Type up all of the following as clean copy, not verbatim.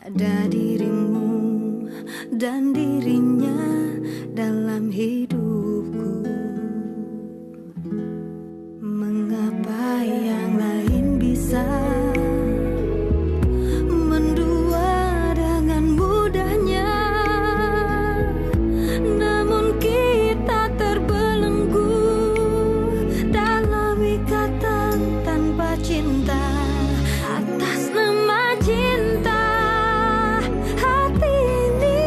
Ada dirimu dan dirinya dalam hidupku. Mengapa yang lain bisa mendua dengan mudahnya, namun kita terbelenggu dalam ikatan tanpa cinta. Atas nama cinta, hati ini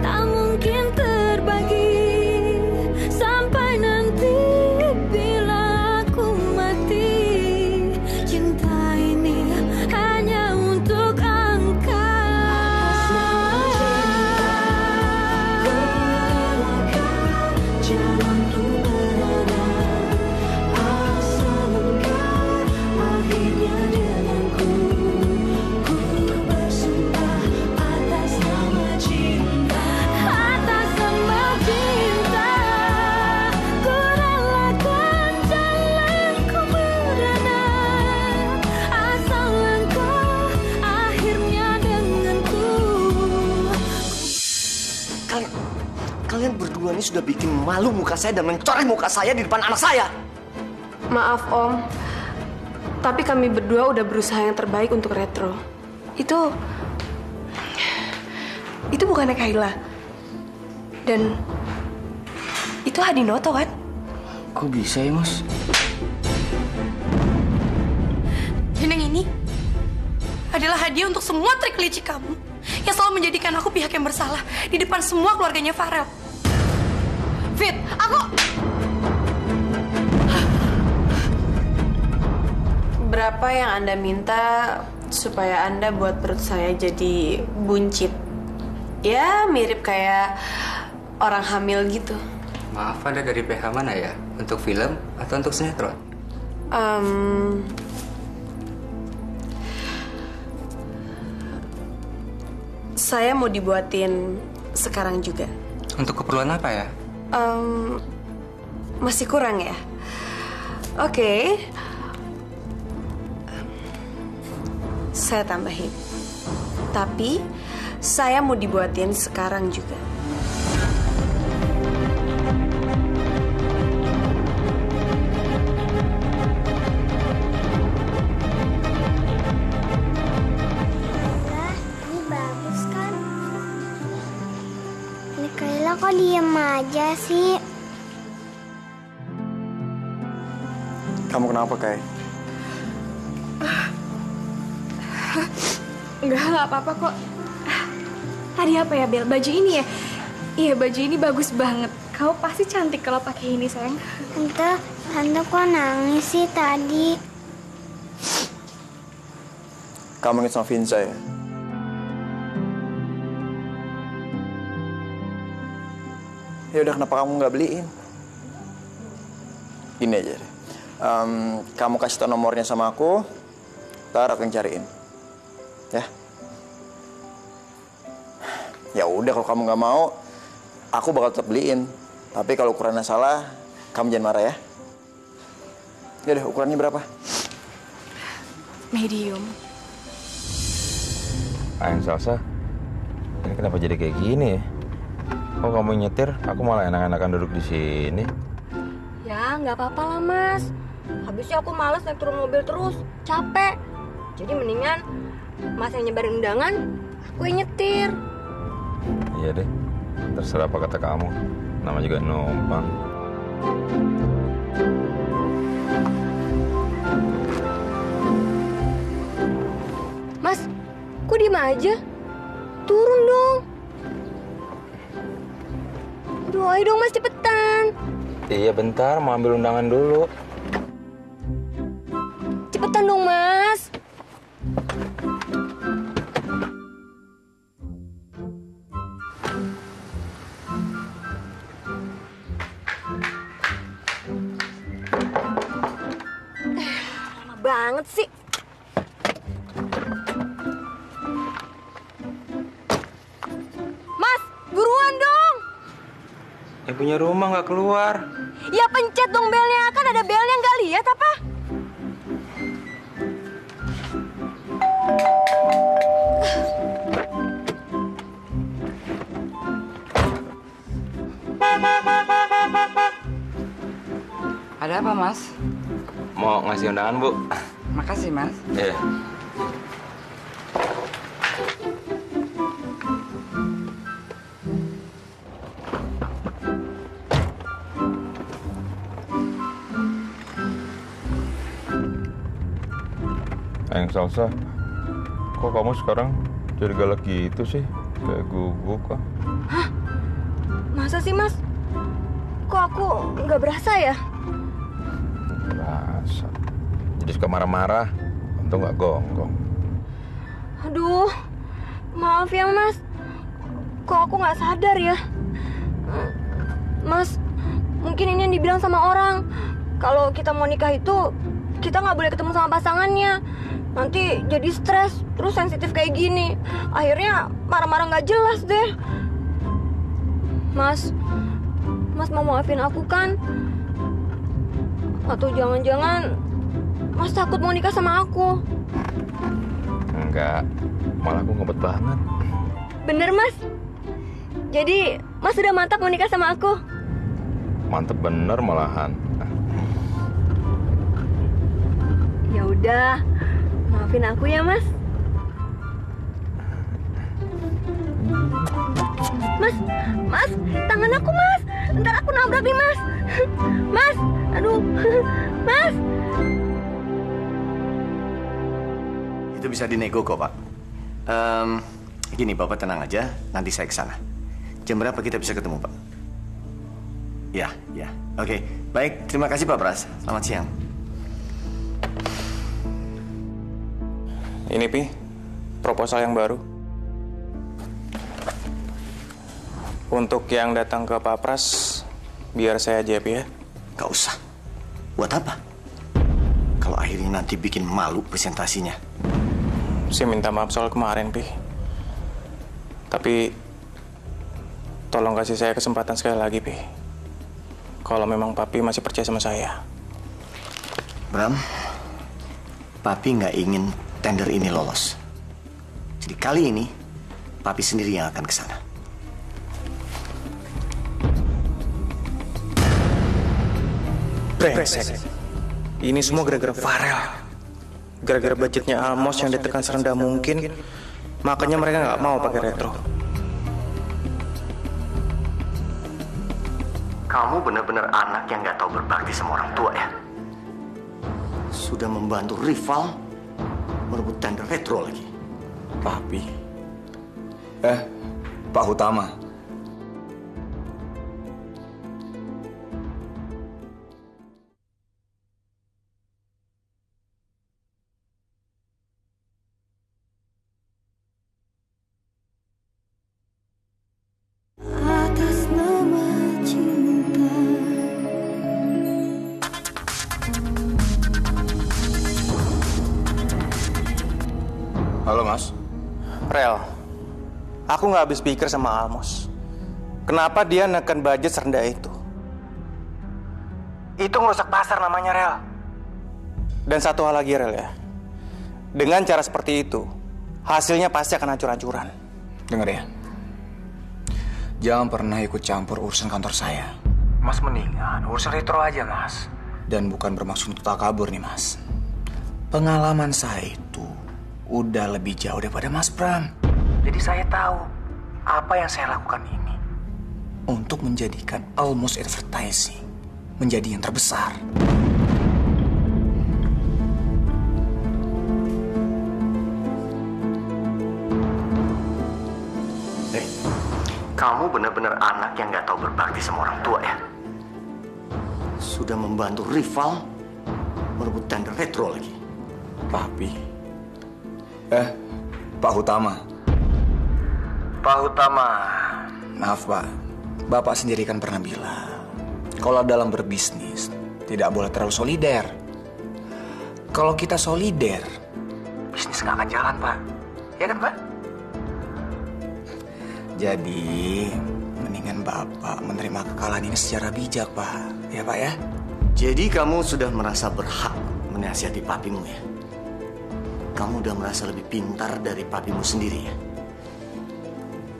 tak mungkin terbagi sampai nanti bila aku mati. Cinta ini hanya untuk engkau. Jalanku berada asal engkau akhirnya denganku. Ku bersumpah atas nama cinta, atas nama cinta. Ku relakan jalanku berada asal engkau akhirnya denganku. Kalian berdua ini sudah bikin malu muka saya dan mencoreng muka saya di depan anak saya. Maaf Om, tapi kami berdua udah berusaha yang terbaik untuk Retro. Itu bukannya Kayla. Dan itu Hadinoto kan? Kok bisa ya, Mas? Dan yang ini adalah hadiah untuk semua trik licik kamu yang selalu menjadikan aku pihak yang bersalah di depan semua keluarganya Farel. Fit, aku... Berapa yang Anda minta supaya Anda buat perut saya jadi buncit? Ya, mirip kayak orang hamil gitu. Maaf, Anda dari PH mana ya? Untuk film atau untuk sinetron? Saya mau dibuatin sekarang juga. Untuk keperluan apa ya? Masih kurang ya? Oke. Saya tambahin. Tapi saya mau dibuatin sekarang juga. Ini bagus kan? Ini Kayla kok diem aja sih? Kamu kenapa, Kay? Enggak apa-apa kok. Hadiah apa ya, Bel? Baju ini ya? Iya, baju ini bagus banget. Kau pasti cantik kalau pakai ini, sayang. Tante kok nangis sih tadi? Kamu ingat sama Vinza ya? Ya udah, kenapa kamu nggak beliin? Gini aja deh. Kamu kasih tau nomornya sama aku, ntar aku yang cariin. Ya? Ya udah, kalau kamu nggak mau, aku bakal tetap beliin. Tapi kalau ukurannya salah, kamu jangan marah ya. Ya udah, ukurannya berapa? Medium. Ayang Salsa, ini kenapa jadi kayak gini ya? Kok kamu nyetir, aku malah enak-enakan duduk di sini. Ya, nggak apa-apa lah, Mas. Habisnya aku males naik turun mobil terus. Capek. Jadi mendingan Mas yang nyebarin undangan, aku yang nyetir. Iya deh, terserah apa kata kamu. Nama juga numpang. Mas, kok diem aja? Turun dong. Aduh, ayo dong Mas, cepetan. Iya bentar, mau ambil undangan dulu. Cepetan dong, Mas. Lama banget sih. Mas, buruan dong. Yang punya rumah nggak keluar. Ya pencet dong belnya, kan ada belnya, nggak lihat apa? Ada apa, Mas? Mau ngasih undangan, Bu. Makasih, Mas. Iya. Yang Salsa, kok kamu sekarang jadi galak gitu sih? Kayak gugup kok. Hah? Masa sih, Mas? Kok aku nggak berasa ya? Berasa. Jadi suka marah-marah, untung nggak gonggong. Aduh, maaf ya, Mas. Kok aku nggak sadar ya? Mas, mungkin ini yang dibilang sama orang. Kalau kita mau nikah itu, kita nggak boleh ketemu sama pasangannya. Nanti jadi stres, terus sensitif kayak gini. Akhirnya marah-marah nggak jelas deh. Mas mau maafin aku kan? Atau jangan-jangan Mas takut mau nikah sama aku? Enggak, malah aku ngebet banget. Bener, Mas? Jadi Mas udah mantap mau nikah sama aku? Mantep bener malahan. Ya udah, maafin aku ya, Mas. Mas, tangan aku, Mas. Ntar aku nabrak nih, Mas. Mas, aduh, Mas. Itu bisa dinego kok, Pak. Gini, Bapak tenang aja, nanti saya ke sana. Jam berapa kita bisa ketemu, Pak? Ya. Oke, baik. Terima kasih, Pak Pras. Selamat siang. Ini, Pi, proposal yang baru. Untuk yang datang ke Pak Pras, biar saya aja, Pi, ya. Gak usah. Buat apa? Kalau akhirnya nanti bikin malu presentasinya. Saya minta maaf soal kemarin, Pi. Tapi tolong kasih saya kesempatan sekali lagi, Pi. Kalau memang Papi masih percaya sama saya. Bram, Papi nggak ingin tender ini lolos. Jadi kali ini, Papi sendiri yang akan ke sana. Brengsek. Ini semua gara-gara Farel. Gara-gara budgetnya Almos yang ditekan serendah mungkin, makanya mereka nggak mau pakai retro. Kamu benar-benar anak yang nggak tahu berbakti sama orang tua ya. Sudah membantu rival merebut tender retro lagi. Papi. Pak Utama. Atas nama cinta. Halo, Mas. Rel, aku nggak habis pikir sama Almos. Kenapa dia neken budget serendah itu? Itu ngerusak pasar namanya, Rel. Dan satu hal lagi, Rel, ya. Dengan cara seperti itu, hasilnya pasti akan hancur-hancuran. Dengar ya. Jangan pernah ikut campur urusan kantor saya. Mas mendingan urusan retro aja, Mas. Dan bukan bermaksud untuk takabur nih, Mas. Pengalaman saya itu udah lebih jauh daripada Mas Pram. Jadi saya tahu apa yang saya lakukan ini. Untuk menjadikan Almos Advertising menjadi yang terbesar. Kamu benar-benar anak yang nggak tahu berbakti sama orang tua ya. Sudah membantu rival merebut tender retro lagi. Papi. Pak Utama. Pak Utama. Maaf, Pak. Bapak sendiri kan pernah bilang, kalau dalam berbisnis tidak boleh terlalu solider. Kalau kita solider, Bisnis nggak akan jalan, Pak. Ya kan, Pak? jadi mendingan Bapak menerima kekalahan ini secara bijak, Pak. Ya, Pak ya? Jadi kamu sudah merasa berhak menasihati papimu ya? Kamu udah merasa lebih pintar dari papimu sendiri ya?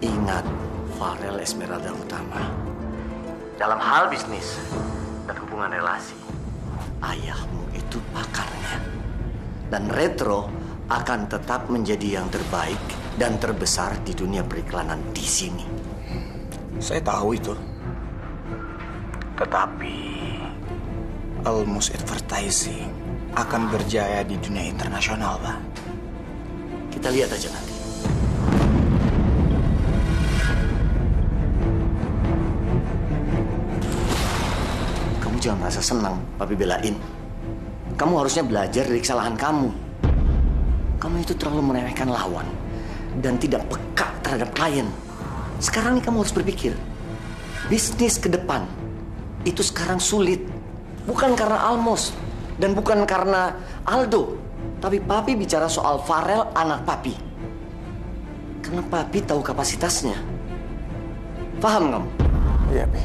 Ingat, Farel Esmeralda Utama. Dalam hal bisnis dan hubungan relasi, ayahmu itu pakarnya. Dan Retro akan tetap menjadi yang terbaik dan terbesar di dunia periklanan di sini. Saya tahu itu. Tetapi Almus Advertising akan berjaya di dunia internasional, Pak. Kita lihat aja nanti. Kamu jangan merasa senang, Papi belain. Kamu harusnya belajar dari kesalahan kamu. Kamu itu terlalu meremehkan lawan dan tidak peka terhadap klien. Sekarang ini kamu harus berpikir, bisnis ke depan itu sekarang sulit. Bukan karena Almus dan bukan karena Aldo. Tapi Papi bicara soal Farel, anak Papi. Karena Papi tahu kapasitasnya. Paham kamu? Iya, Pi.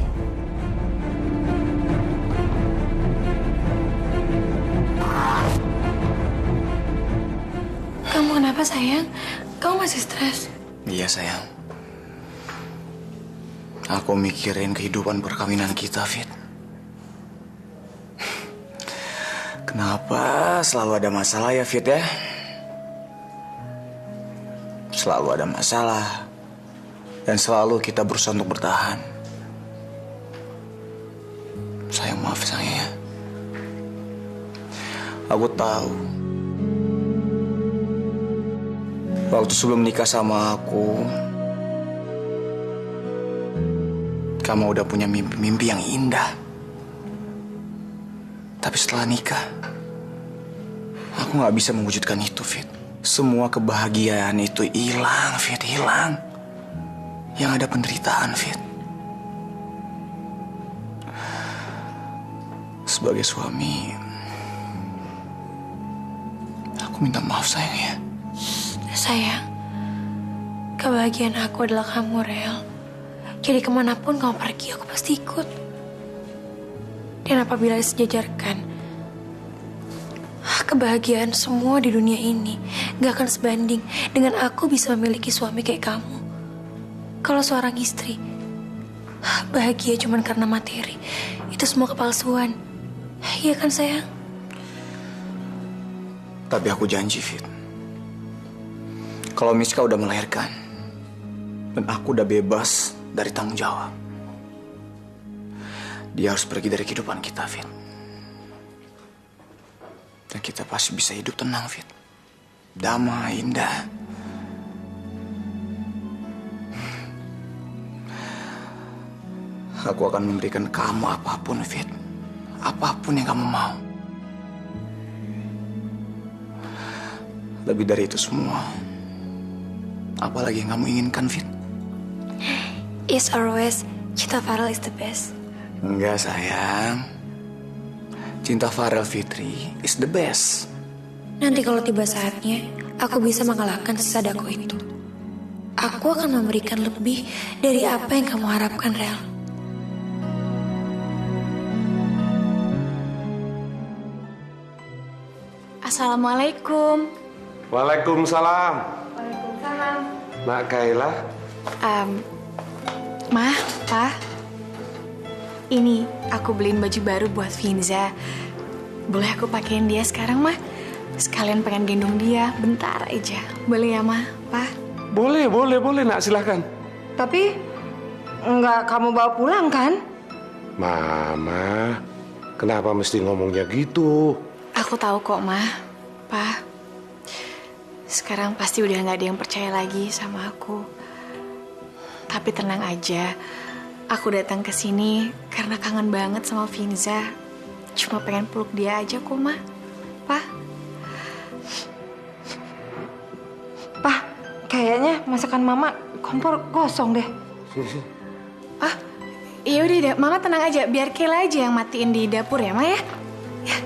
Kamu kenapa sayang? Kamu masih stres? Iya, sayang. Aku mikirin kehidupan perkawinan kita, Fit. Kenapa selalu ada masalah ya, Fit ya? Selalu ada masalah. Dan selalu kita berusaha untuk bertahan. Sayang, maaf sayang ya. Aku tahu. Waktu sebelum nikah sama aku, kamu udah punya mimpi-mimpi yang indah. Tapi setelah nikah, aku gak bisa mewujudkan itu, Fit. Semua kebahagiaan itu hilang, Fit, hilang. Yang ada penderitaan, Fit. Sebagai suami, aku minta maaf, sayang ya. Sayang, kebahagiaan aku adalah kamu, Rel. Jadi kemanapun kamu pergi, aku pasti ikut. Dan apabila disejajarkan, kebahagiaan semua di dunia ini gak akan sebanding dengan aku bisa memiliki suami kayak kamu. Kalau seorang istri bahagia cuma karena materi, itu semua kepalsuan. Iya kan sayang? Tapi aku janji, Fit, kalau Miska udah melahirkan dan aku udah bebas dari tanggung jawab, dia harus pergi dari kehidupan kita, Fit. Dan kita pasti bisa hidup tenang, Fit. Damai, indah. Aku akan memberikan kamu apapun, Fit. Apapun yang kamu mau. Lebih dari itu semua, apalagi yang kamu inginkan, Fit? Is always, cinta Farel is the best. Enggak, sayang. Cinta Farel Fitri is the best. Nanti kalau tiba saatnya, aku bisa mengalahkan sisa Dako itu. Aku akan memberikan lebih dari apa yang kamu harapkan, Rel. Assalamualaikum. Waalaikumsalam. Waalaikumsalam. Nak Kaila. Mah, Pa. Ini aku beliin baju baru buat Finza. Boleh aku pakein dia sekarang, Mah? Sekalian pengen gendong dia bentar aja. Boleh ya, Mah? Pa? Boleh, nak silahkan. Tapi nggak kamu bawa pulang kan? Mama, kenapa mesti ngomongnya gitu? Aku tahu kok, Mah. Pa. Sekarang pasti udah nggak ada yang percaya lagi sama aku. Tapi tenang aja. Aku datang ke sini karena kangen banget sama Finza. Cuma pengen peluk dia aja kok, Ma. Pa. Pak, kayaknya masakan Mama kompor gosong deh. Ah, iya udah deh. Mama tenang aja. Biar Kayla aja yang matiin di dapur ya, Ma ya. Ya.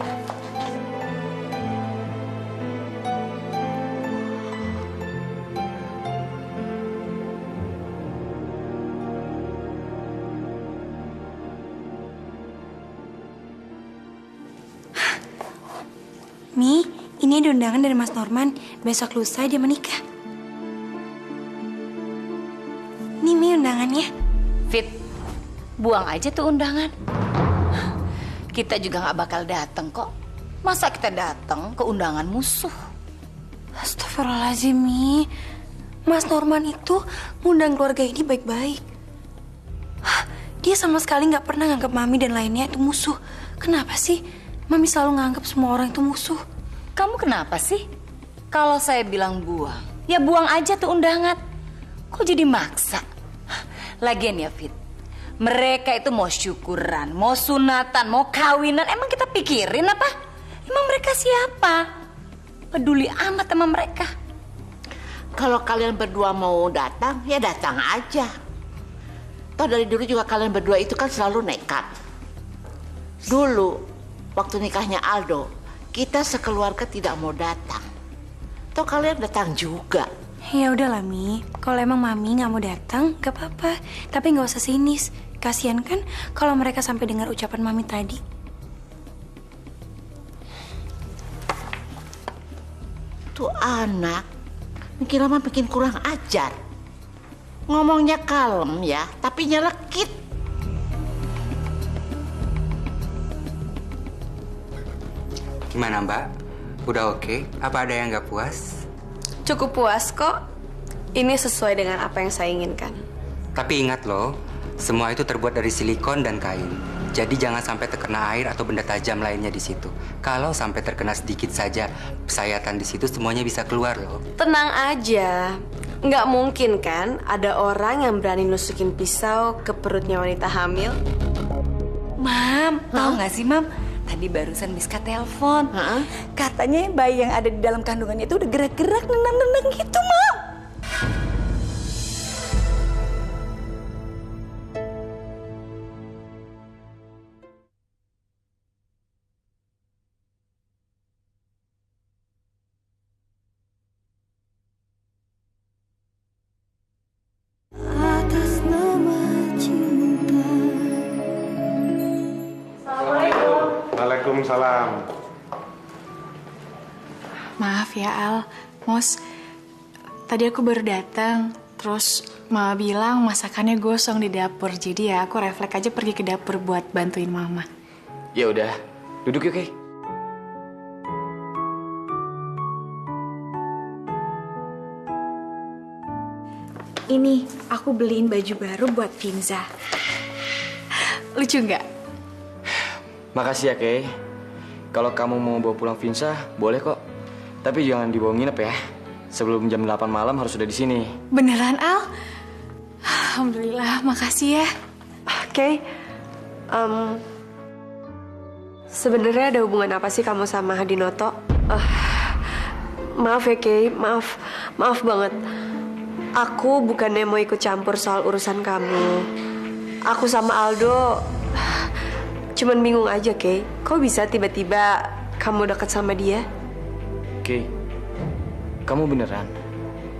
Mi, ini ada undangan dari Mas Norman. Besok lusa dia menikah. Nih Mi undangannya. Fit, buang aja tuh undangan. kita juga nggak bakal datang kok. Masa kita datang ke undangan musuh? Astagfirullahaladzim, Mi. Mas Norman itu ngundang keluarga ini baik-baik. Dia sama sekali nggak pernah nganggap Mami dan lainnya itu musuh. Kenapa sih Mami selalu nganggap semua orang itu musuh? Kamu kenapa sih? Kalau saya bilang buang, ya buang aja tuh undangan. Kok jadi maksa? Lagian ya, Fit. Mereka itu mau syukuran, mau sunatan, mau kawinan. Emang kita pikirin apa? Emang mereka siapa? Peduli amat sama mereka. Kalau kalian berdua mau datang, ya datang aja. Toh dari dulu juga kalian berdua itu kan selalu nekat. Dulu, waktu nikahnya Aldo, kita sekeluarga tidak mau datang. Toh kalian datang juga. Ya udahlah, Mi. Kalau emang Mami nggak mau datang, gak apa-apa. Tapi nggak usah sinis. Kasian kan kalau mereka sampai dengar ucapan Mami tadi. Tuh anak, makin lama makin kurang ajar. Ngomongnya kalem ya, tapi nyelekit. Gimana Mbak? Udah oke? Apa ada yang nggak puas? Cukup puas kok. Ini sesuai dengan apa yang saya inginkan. Tapi ingat loh, semua itu terbuat dari silikon dan kain. Jadi jangan sampai terkena air atau benda tajam lainnya di situ. Kalau sampai terkena sedikit saja sayatan di situ, semuanya bisa keluar loh. Tenang aja. Nggak mungkin kan ada orang yang berani nusukin pisau ke perutnya wanita hamil? Mam, tahu nggak sih Mam? Tadi barusan Miska telepon. Katanya bayi yang ada di dalam kandungannya itu udah gerak-gerak, nendang-nendang gitu, Mam. Atas nama cinta. Waalaikumsalam. Maaf ya Al, Mos. Tadi aku baru datang, terus Mama bilang masakannya gosong di dapur. Jadi ya aku refleks aja pergi ke dapur buat bantuin Mama. Ya udah, duduk yuk, Kay. Ini aku beliin baju baru buat Finza. Lucu nggak? Makasih ya, Kay. Kalau kamu mau bawa pulang Vinsa, boleh kok. Tapi jangan dibawa nginep ya. Sebelum jam 8 malam harus sudah di sini. Beneran Al? Alhamdulillah, makasih ya. Oke. Sebenarnya ada hubungan apa sih kamu sama Hadinoto? Maaf ya, Kay. Maaf banget. Aku bukannya mau ikut campur soal urusan kamu. Aku sama Aldo cuman bingung aja, Kay. Kok bisa tiba-tiba kamu deket sama dia? Kay, kamu beneran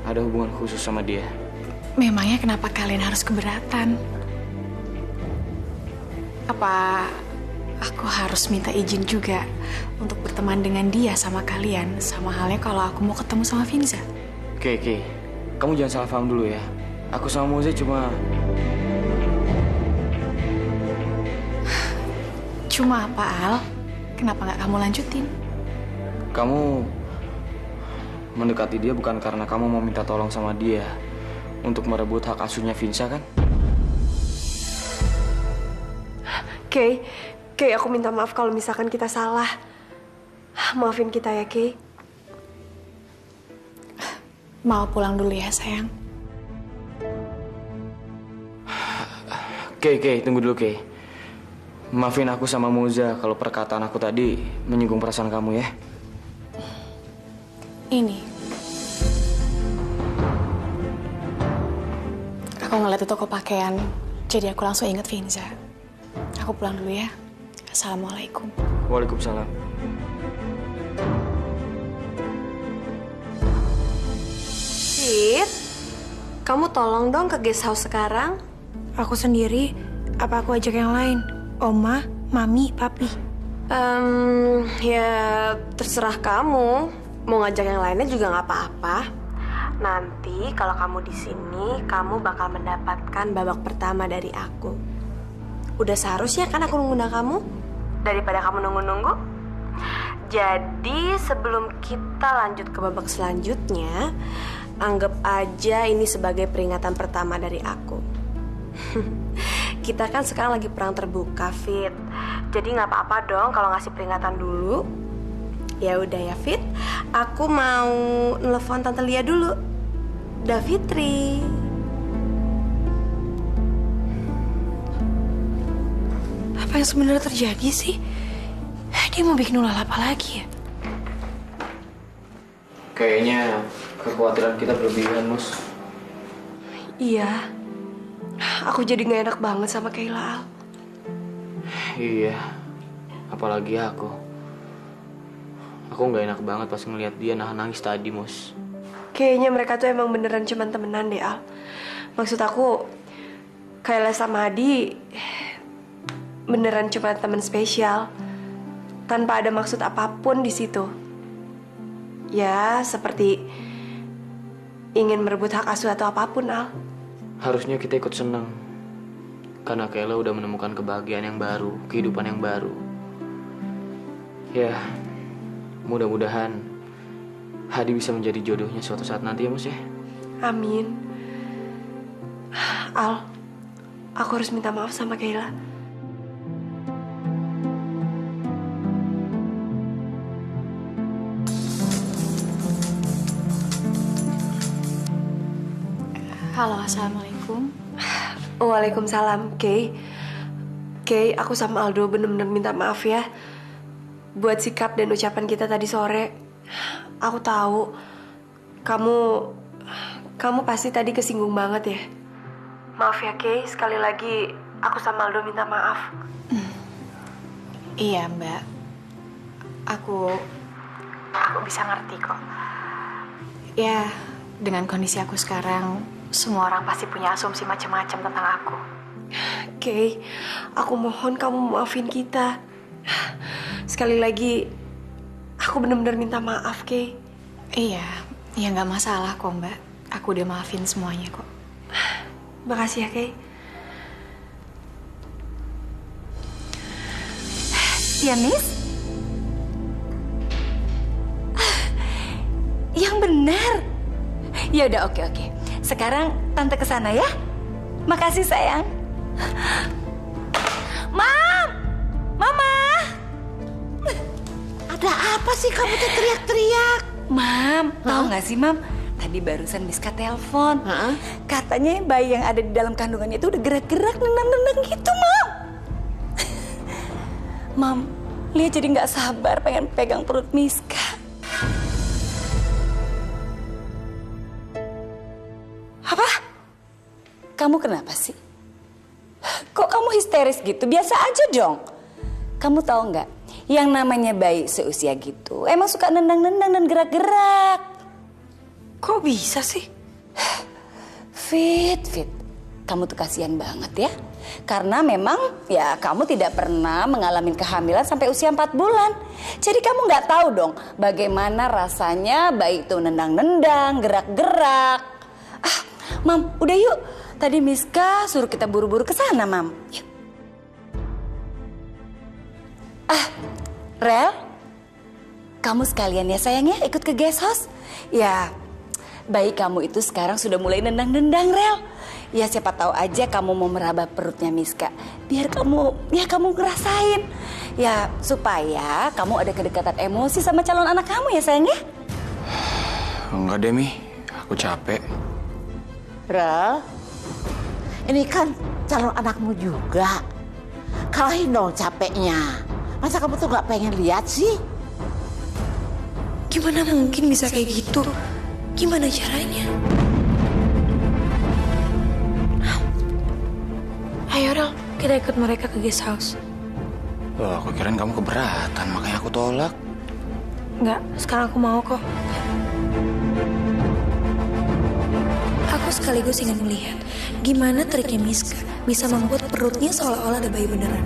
ada hubungan khusus sama dia? Memangnya kenapa kalian harus keberatan? Apa aku harus minta izin juga untuk berteman dengan dia sama kalian? Sama halnya kalau aku mau ketemu sama Finza. Kay, kamu jangan salah paham dulu ya. Aku sama Moze cuma apa, Al? Kenapa nggak kamu lanjutin? Kamu mendekati dia bukan karena kamu mau minta tolong sama dia untuk merebut hak asuhnya Vinsa kan? Kay, aku minta maaf kalau misalkan kita salah. Maafin kita ya, Kay. Mau pulang dulu ya, sayang. Kay, tunggu dulu, Kay. Maafin aku sama Moza kalau perkataan aku tadi menyinggung perasaan kamu ya. Ini. Aku ngeliat di toko pakaian, jadi aku langsung inget Finza. Aku pulang dulu ya. Assalamualaikum. Waalaikumsalam. Fit, kamu tolong dong ke guest house sekarang. Aku sendiri, apa aku ajak yang lain? Oma, Mami, Papi. Ya terserah kamu. Mau ngajak yang lainnya juga nggak apa-apa. Nanti kalau kamu di sini, kamu bakal mendapatkan babak pertama dari aku. Udah seharusnya kan aku mengundang kamu? daripada kamu nunggu-nunggu. Jadi sebelum kita lanjut ke babak selanjutnya, anggap aja ini sebagai peringatan pertama dari aku. Kita kan sekarang lagi perang terbuka, Fit. Jadi nggak apa-apa dong kalau ngasih peringatan dulu. Ya udah ya, Fit. Aku mau nelfon Tante Lia dulu. Davitri. Apa yang sebenarnya terjadi sih? Dia mau bikin ulah apa lagi ya? Kayaknya kekhawatiran kita berlebihan, Mus. Iya. Aku jadi gak enak banget sama Kayla, Al. Iya. Apalagi aku. Aku gak enak banget pas ngeliat dia nahan nangis tadi, Mus. Kayaknya mereka tuh emang beneran cuman temenan deh, Al. Maksud aku, Kayla sama Adi beneran cuma teman spesial. Tanpa ada maksud apapun di situ. Ya, seperti ingin merebut hak asuh atau apapun, Al. Harusnya kita ikut seneng. Karena Kayla udah menemukan kebahagiaan yang baru, kehidupan yang baru. Ya, mudah-mudahan Hadi bisa menjadi jodohnya suatu saat nanti ya, Mus ya. Amin. Al, aku harus minta maaf sama Kayla. Halo, assalamualaikum. Waalaikumsalam, Kay. Kay, aku sama Aldo bener-bener minta maaf ya buat sikap dan ucapan kita tadi sore. Aku tahu kamu pasti tadi kesinggung banget ya. Maaf ya, Kay. Sekali lagi aku sama Aldo minta maaf. Iya, Mbak. Aku bisa ngerti kok. Ya, dengan kondisi aku sekarang, semua orang pasti punya asumsi macam-macam tentang aku. Kay, aku mohon kamu maafin kita. Sekali lagi, aku benar-benar minta maaf, Kay. Iya, ya nggak masalah kok, Mbak. Aku udah maafin semuanya kok. Makasih ya, Kay. Ya, Miss? Yang benar. Ya udah, oke. Sekarang Tante ke sana ya. Makasih, sayang. Mam! Mama! Ada apa sih kamu tuh teriak-teriak? Mam, tahu nggak sih, Mam? Tadi barusan Miska telepon. Katanya bayi yang ada di dalam kandungannya itu udah gerak-gerak, nendang-nendang gitu, Mam. Mam, Lia jadi nggak sabar pengen pegang perut Miska. Apa? Kamu kenapa sih? Kok kamu histeris gitu? Biasa aja dong. Kamu tahu nggak? Yang namanya bayi seusia gitu emang suka nendang-nendang dan gerak-gerak. Kok bisa sih? Fit. Kamu tuh kasihan banget ya. Karena memang ya kamu tidak pernah mengalami kehamilan sampai usia 4 bulan. Jadi kamu nggak tahu dong bagaimana rasanya bayi itu nendang-nendang, gerak-gerak. Mam, udah yuk. Tadi Miska suruh kita buru-buru ke sana, Mam. Yuk. Rel, kamu sekalian ya sayang ya ikut ke guest house. Ya, bayi kamu itu sekarang sudah mulai nendang-nendang, Rel. Ya siapa tahu aja kamu mau meraba perutnya Miska. Biar kamu ngerasain. Ya supaya kamu ada kedekatan emosi sama calon anak kamu ya sayang ya. Enggak deh, Mi. Aku capek. Rel, ini kan calon anakmu juga. Kalahin dong capeknya. Masa kamu tuh gak pengen lihat sih? Gimana mungkin bisa kayak gitu? Gimana caranya? Ayo, Rel, kita ikut mereka ke guest house. Loh, aku kirain kamu keberatan, makanya aku tolak. Enggak, sekarang aku mau kok. Aku sekaligus ingin melihat gimana triknya Miska bisa membuat perutnya seolah-olah ada bayi beneran.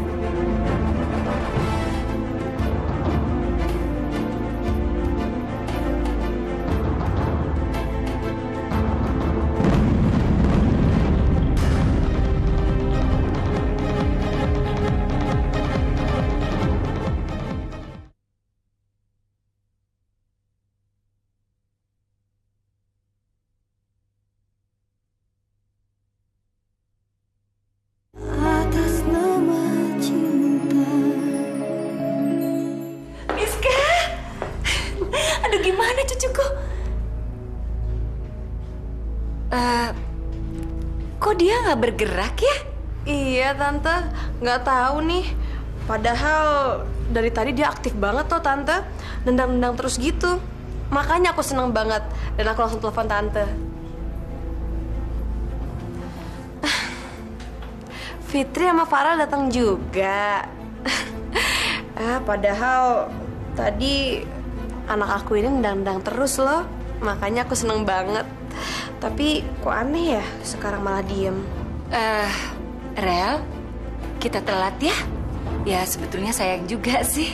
Kok dia nggak bergerak ya? Iya Tante, nggak tahu nih. Padahal dari tadi dia aktif banget tuh Tante, nendang-nendang terus gitu. Makanya aku seneng banget dan aku langsung telepon Tante. Fitri sama Farah datang juga. Padahal tadi anak aku ini nendang-nendang terus loh. Makanya aku seneng banget. Tapi kok aneh ya sekarang malah diem. Rel, kita telat ya? Ya sebetulnya sayang juga sih.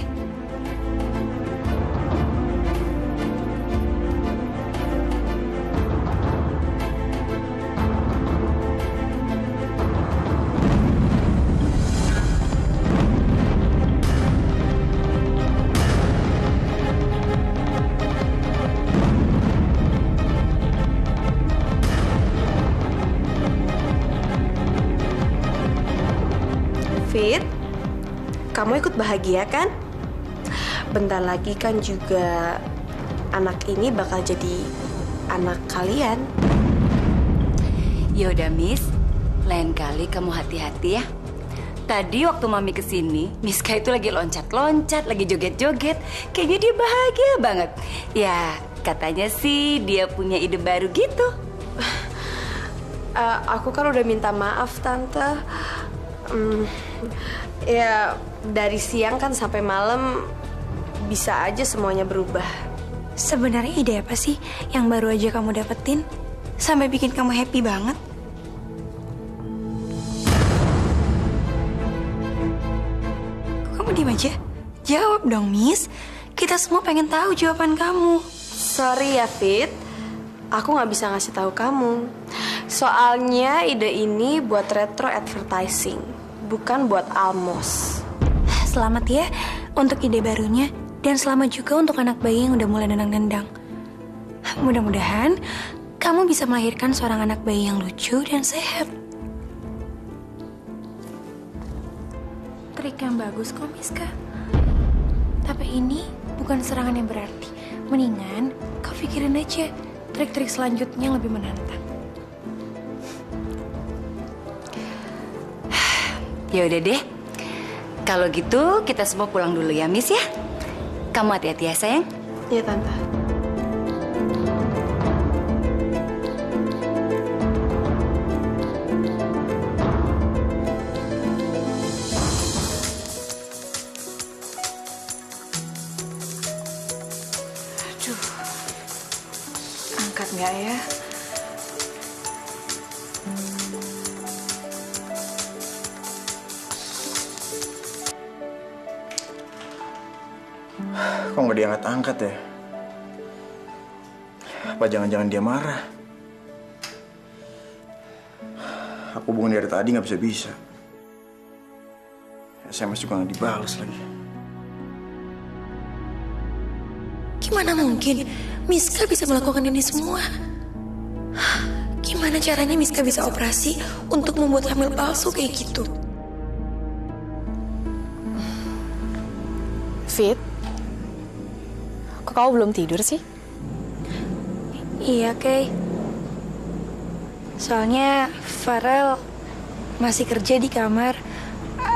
Fit, kamu ikut bahagia kan? Bentar lagi kan juga anak ini bakal jadi anak kalian. Yaudah Miss, lain kali kamu hati-hati ya. Tadi waktu Mami kesini, Miska itu lagi loncat-loncat, lagi joget-joget. Kayaknya dia bahagia banget. Ya, katanya sih dia punya ide baru gitu. Aku kan udah minta maaf Tante. Ya dari siang kan sampai malam bisa aja semuanya berubah. Sebenarnya ide apa sih yang baru aja kamu dapetin sampai bikin kamu happy banget? Kok kamu diem aja? Jawab dong, Miss. Kita semua pengen tahu jawaban kamu. Sorry ya, Fit. Aku nggak bisa ngasih tahu kamu. Soalnya ide ini buat retro advertising, bukan buat Almos. Selamat ya untuk ide barunya. Dan selamat juga untuk anak bayi yang udah mulai nendang-nendang. Mudah-mudahan kamu bisa melahirkan seorang anak bayi yang lucu dan sehat. Trik yang bagus kok, Miska. Tapi ini bukan serangan yang berarti. Mendingan kau pikirin aja trik-trik selanjutnya yang lebih menantang. Ya udah deh. Kalau gitu kita semua pulang dulu ya, Miss ya. Kamu hati-hati ya, sayang. Iya, Tante. Aduh. Angkat nggak ya? Kok nggak diangkat-angkat ya? Apa jangan-jangan dia marah? Aku hubungin dari tadi nggak bisa-bisa. SMS juga nggak dibalas lagi. Gimana mungkin Miska bisa melakukan ini semua? Gimana caranya Miska bisa operasi untuk membuat hamil palsu kayak gitu? Fit, kok kau belum tidur sih? Iya, Kay. Soalnya Farel masih kerja di kamar.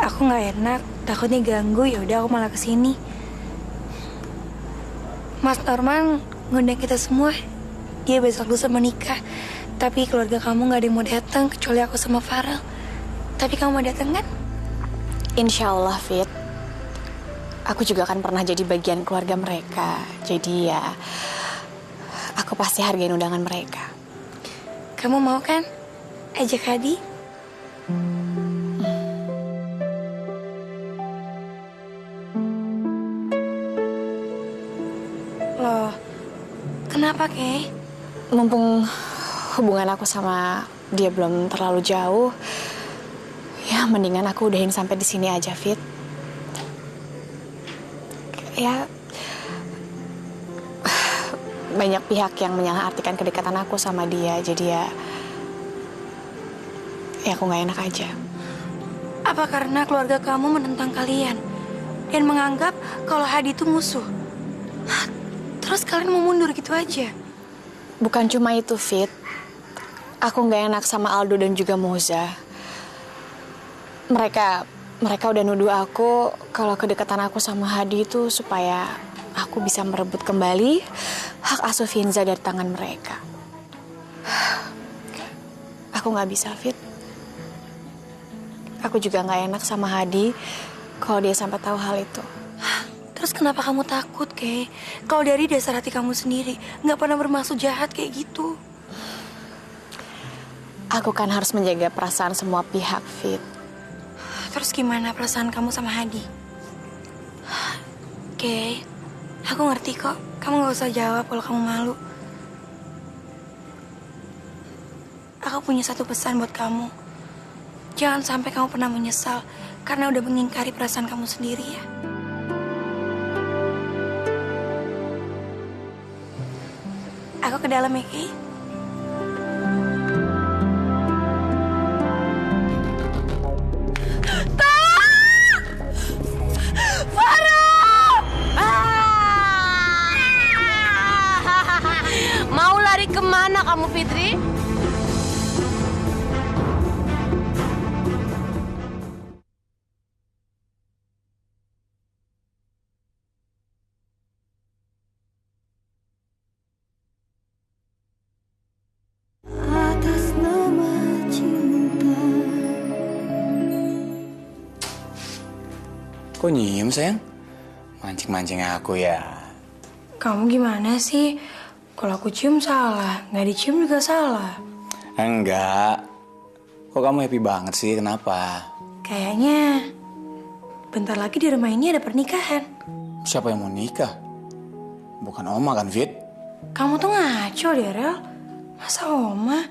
Aku nggak enak, takutnya ganggu. Ya udah, aku malah kesini. Mas Norman ngundang kita semua. Dia besok lusa menikah. Tapi keluarga kamu nggak ada yang mau datang kecuali aku sama Farel. Tapi kamu mau datang kan? Insya Allah, Fit. Aku juga kan pernah jadi bagian keluarga mereka. Jadi ya, aku pasti hargain undangan mereka. Kamu mau kan ajak Hadi? Loh, kenapa, Kay? Mumpung hubungan aku sama dia belum terlalu jauh, ya mendingan aku udahin sampai di sini aja, Fit. Ya, banyak pihak yang menyalahartikan kedekatan aku sama dia, jadi ya aku nggak enak aja. Apa karena keluarga kamu menentang kalian dan menganggap kalau Hadi itu musuh? Terus kalian mau mundur gitu aja? Bukan cuma itu, Fit. aku nggak enak sama Aldo dan juga Moza. Mereka udah nuduh aku kalau kedekatan aku sama Hadi itu supaya aku bisa merebut kembali hak asuh Finza dari tangan mereka. Aku nggak bisa, Fit. Aku juga nggak enak sama Hadi kalau dia sampai tahu hal itu. Terus kenapa kamu takut, Kay? Kalau dari dasar hati kamu sendiri nggak pernah bermaksud jahat kayak gitu. Aku kan harus menjaga perasaan semua pihak, Fit. Terus gimana perasaan kamu sama Hadi? Kay, aku ngerti kok. Kamu gak usah jawab kalau kamu malu. Aku punya satu pesan buat kamu. Jangan sampai kamu pernah menyesal karena udah mengingkari perasaan kamu sendiri ya. Aku ke dalam ya, Kay. Mau lari kemana kamu, Fitri? Atas nama cinta. Kok nyiem, sayang? Mancing-mancing aku ya. Kamu gimana sih? Kalau aku cium salah, nggak dicium juga salah. Enggak. Kok kamu happy banget sih? Kenapa? Kayaknya bentar lagi di rumah ini ada pernikahan. Siapa yang mau nikah? Bukan Oma kan, Fit? Kamu tuh ngaco deh, Rel. Masa Oma?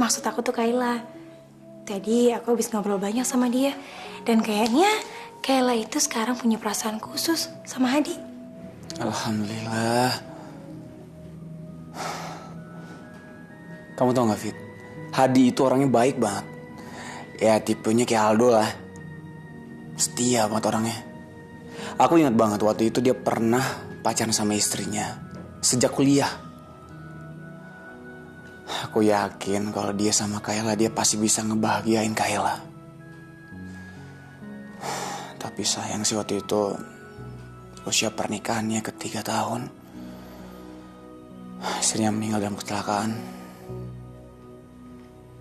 Maksud aku tuh Kayla. Tadi aku habis ngobrol banyak sama dia. Dan kayaknya Kayla itu sekarang punya perasaan khusus sama Hadi. Alhamdulillah. Kamu tau gak, Fit? Hadi itu orangnya baik banget. Ya tipenya kayak Aldo lah. Setia banget orangnya. Aku ingat banget waktu itu dia pernah pacaran sama istrinya. Sejak kuliah. Aku yakin kalau dia sama Kayla, dia pasti bisa ngebahagiain Kayla. Tapi sayang sih waktu itu usia pernikahannya ke 3 tahun. Istrinya meninggal dalam kecelakaan.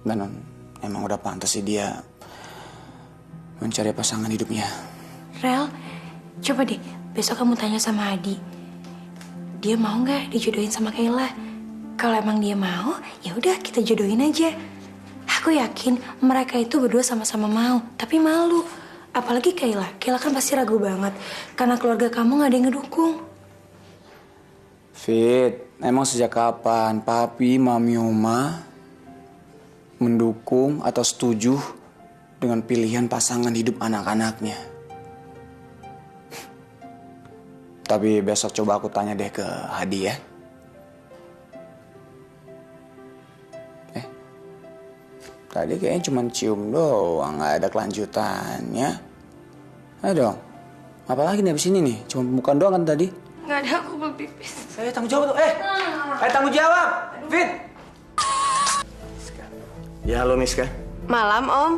Dan emang udah pantas sih dia mencari pasangan hidupnya. Rel, coba deh besok kamu tanya sama Hadi. Dia mau nggak dijodohin sama Kayla? Kalau emang dia mau, ya udah kita jodohin aja. Aku yakin mereka itu berdua sama-sama mau, tapi malu. Apalagi Kayla. Kayla kan pasti ragu banget karena keluarga kamu nggak ada yang ngedukung. Fit, emang sejak kapan papi, mami, oma mendukung atau setuju dengan pilihan pasangan hidup anak-anaknya? Tapi besok coba aku tanya deh ke Hadi ya. Tadi kayaknya cuma cium doang, nggak ada kelanjutannya. Ayo dong, apalagi nih abis ini nih? Cuma bukan doang kan tadi? Nggak ada, aku belum pipis. Saya tanggung jawab tuh, tanggung jawab, Fit. Ya, halo Miska. Malam, Om.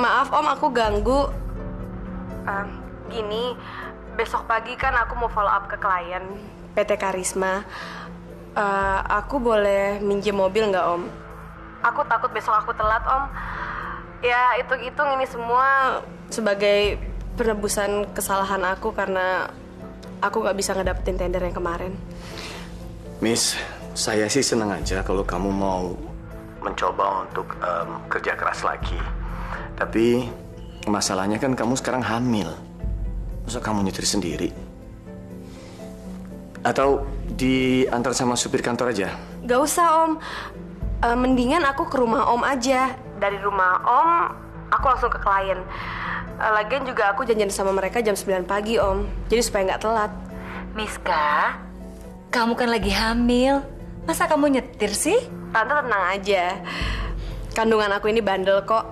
Maaf, Om, aku ganggu. Gini, besok pagi kan aku mau follow up ke klien PT Karisma. Aku boleh minjem mobil nggak, Om? Aku takut besok aku telat, Om. Ya, hitung-hitung ini semua sebagai penebusan kesalahan aku karena aku nggak bisa ngedapetin tender yang kemarin. Miss, saya sih senang aja kalau kamu mau mencoba untuk kerja keras lagi. Tapi masalahnya kan kamu sekarang hamil. Masa kamu nyetir sendiri? Atau diantar sama supir kantor aja? Gak usah, Om. Mendingan aku ke rumah Om aja. Dari rumah Om, aku langsung ke klien. Lagian juga aku janjian sama mereka jam 9 pagi, Om. Jadi supaya nggak telat. Miska, kamu kan lagi hamil. Masa kamu nyetir sih? Tante tenang aja. Kandungan aku ini bandel kok.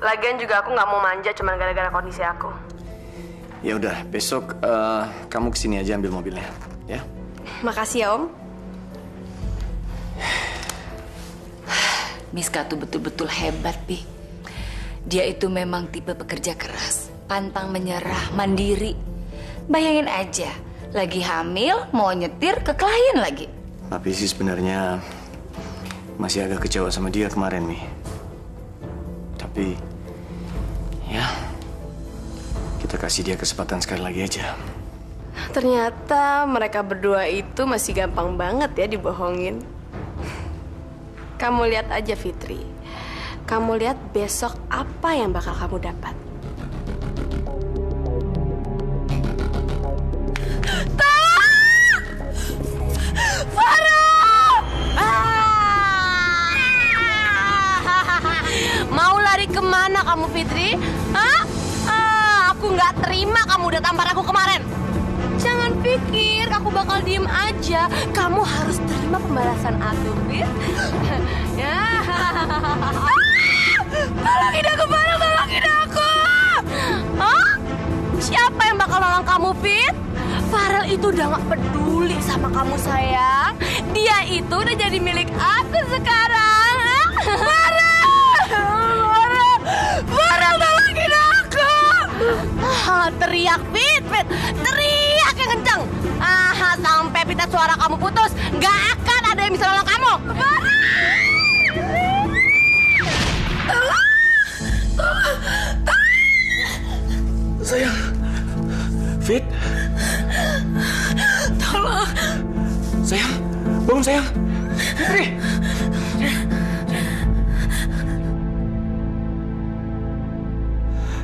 Lagian juga aku nggak mau manja cuma gara-gara kondisi aku. Ya udah, besok kamu kesini aja ambil mobilnya, ya? Makasih ya, Om. Miska tuh betul-betul hebat, Pi. Dia itu memang tipe pekerja keras, pantang menyerah, mandiri. Bayangin aja, lagi hamil, mau nyetir ke klien lagi. Tapi sih sebenarnya masih agak kecewa sama dia kemarin, Mi. Tapi, ya, kita kasih dia kesempatan sekali lagi aja. Ternyata mereka berdua itu masih gampang banget ya dibohongin. Kamu lihat aja, Fitri. Kamu lihat besok apa yang bakal kamu dapat. Mau lari kemana kamu, Fitri? Hah? Aku nggak terima kamu udah tampar aku kemarin. Jangan pikir aku bakal diem aja. Kamu harus terima pembalasan aku, Fit. Ya. Tolongin aku, Farel, tolongin aku. Hah? Siapa yang bakal nolong kamu, Fit? Farel itu udah gak peduli sama kamu, sayang. Dia itu udah jadi milik aku sekarang. Farel, tolongin aku. Teriak, Fit, teriak yang kenceng. Sampai pita suara kamu putus, gak akan ada yang bisa nolong kamu. Sayang, Fit. Tolong. Sayang, bangun sayang. Fitri.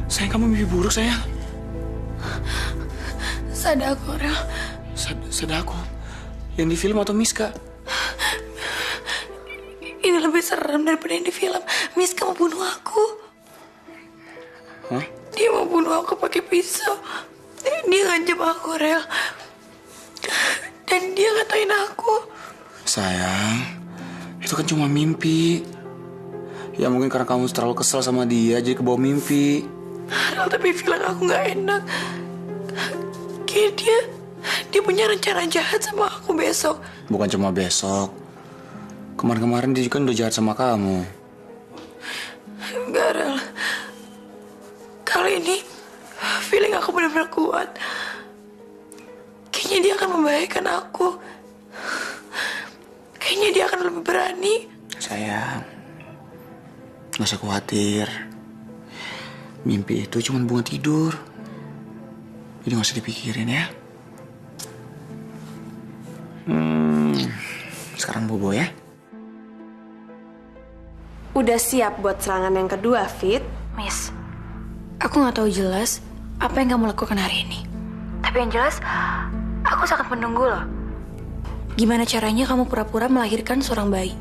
Sayang, kamu mimpi buruk sayang. Sadako, Rel. Sadako? Yang di film atau Miska? Ini lebih serem daripada yang di film. Miska mau bunuh aku. Hah? Dia mau bunuh aku pakai pisau. Dia ngancam aku, Rel. Dan dia ngatain aku. Sayang, itu kan cuma mimpi. Ya mungkin karena kamu terlalu kesel sama dia, jadi kebawa mimpi. Rel, tapi feeling aku gak enak. Kayak dia punya rencana jahat sama aku besok. Bukan cuma besok. Kemarin-kemarin dia juga udah jahat sama kamu. Enggak, Rel. Kali ini feeling aku benar-benar kuat. Kayaknya dia akan membahayakan aku. Kayaknya dia akan lebih berani. Sayang, gak usah khawatir. Mimpi itu cuma bunga tidur. Jadi gak usah dipikirin ya. Sekarang bobo ya. Udah siap buat serangan yang kedua, Fit? Miss, aku gak tahu jelas apa yang kamu lakukan hari ini. Tapi yang jelas, aku sangat menunggu loh. Gimana caranya kamu pura-pura melahirkan seorang bayi?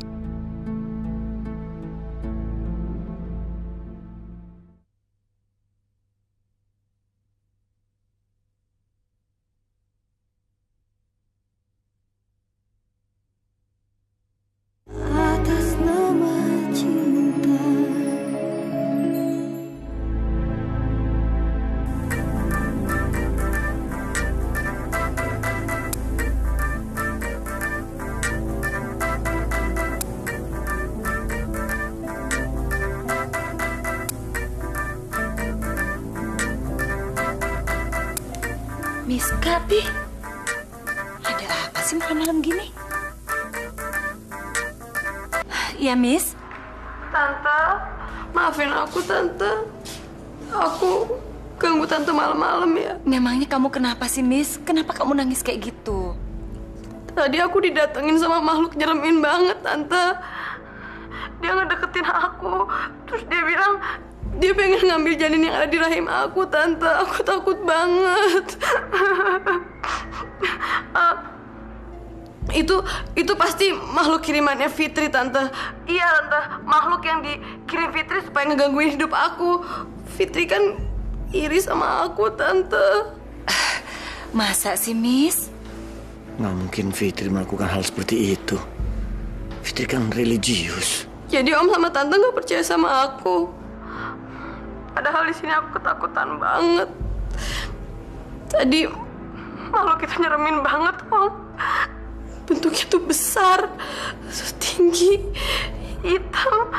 Atas nama cinta. Miska, Pi. Ada apa sih malam-malam gini? Ya, Miss. Tante, maafin aku, Tante. Aku ganggu Tante malam-malam ya. Memangnya kamu kenapa sih, Miss? Kenapa kamu nangis kayak gitu? Tadi aku didatengin sama makhluk nyeremin banget, Tante. Dia ngedeketin aku. Terus dia bilang dia pengen ngambil janin yang ada di rahim aku, Tante. Aku takut banget. Itu pasti makhluk kirimannya Fitri, Tante. Iya, Tante. Makhluk yang dikirim Fitri supaya ngegangguin hidup aku. Fitri kan iri sama aku, Tante. Masa sih, Miss? Nggak mungkin Fitri melakukan hal seperti itu. Fitri kan religius. Jadi Om sama Tante nggak percaya sama aku. Padahal di sini aku ketakutan banget. Tadi makhluk itu nyeremin banget, Om. Bentuknya tuh besar, tinggi, hitam.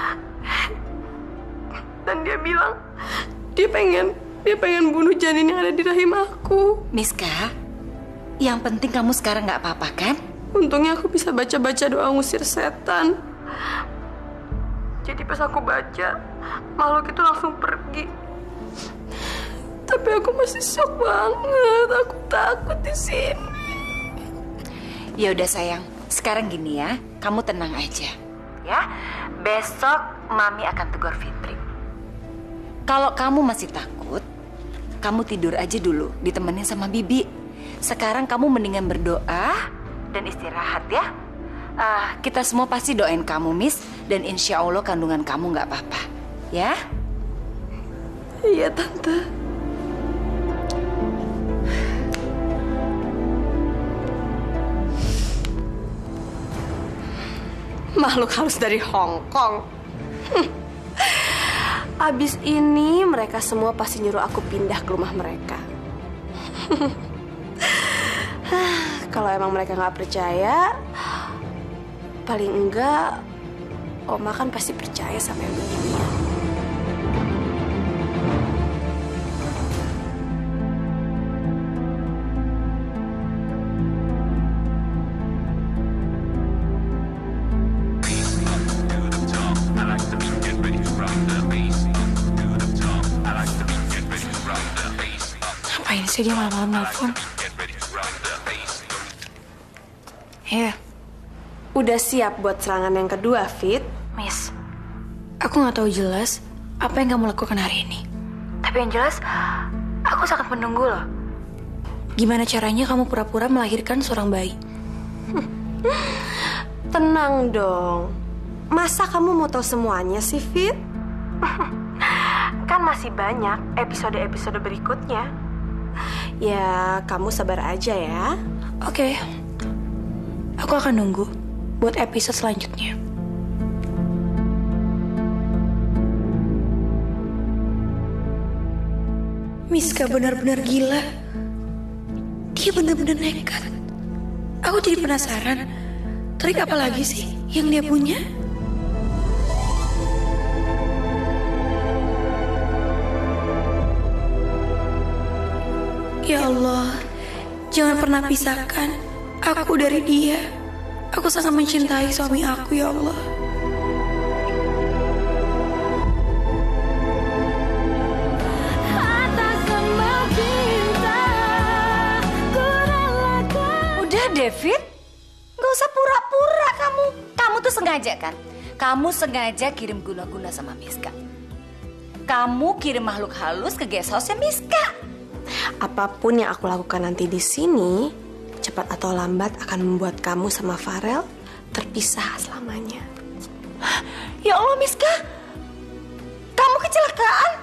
dia bilang dia pengen bunuh janin yang ada di rahim aku. Miska, yang penting kamu sekarang nggak apa-apa kan? Untungnya aku bisa baca-baca doa ngusir setan. Jadi pas aku baca, makhluk itu langsung pergi. Tapi aku masih shock banget. Aku takut di sini. Ya udah sayang, sekarang gini ya, kamu tenang aja. Ya, besok Mami akan tegur Fitri. Kalau kamu masih takut, kamu tidur aja dulu, ditemenin sama Bibi. Sekarang kamu mendingan berdoa dan istirahat ya. Kita semua pasti doain kamu, Miss. Dan insya Allah kandungan kamu nggak apa-apa, ya? Iya, Tante. Makhluk halus dari Hong Kong. Abis ini mereka semua pasti nyuruh aku pindah ke rumah mereka. Kalau emang mereka nggak percaya, paling enggak Oma kan pasti percaya sama yang beginian. Ngapain sih dia malam-malam nelfon? Ya, udah siap buat serangan yang kedua, Fit? Miss, aku nggak tahu jelas apa yang kamu lakukan hari ini. Tapi yang jelas, aku sangat menunggu loh. Gimana caranya kamu pura-pura melahirkan seorang bayi? Tenang dong. Masa kamu mau tahu semuanya sih, Fit? Kan masih banyak episode-episode berikutnya. Ya, kamu sabar aja ya. Oke. Aku akan nunggu buat episode selanjutnya. Miska benar-benar gila. Dia benar-benar nekat. Aku jadi penasaran, trik apa lagi sih yang dia punya? Ya Allah, jangan pernah pisahkan aku dari dia. Aku sangat mencintai suami aku, ya Allah. Udah, David. Gak usah pura-pura kamu. Kamu tuh sengaja kan? Kamu sengaja kirim guna-guna sama Miska. Kamu kirim makhluk halus ke guest house-nya Miska. Apapun yang aku lakukan nanti di sini, cepat atau lambat akan membuat kamu sama Farel terpisah selamanya. Ya Allah, Miska. Kamu kecelakaan.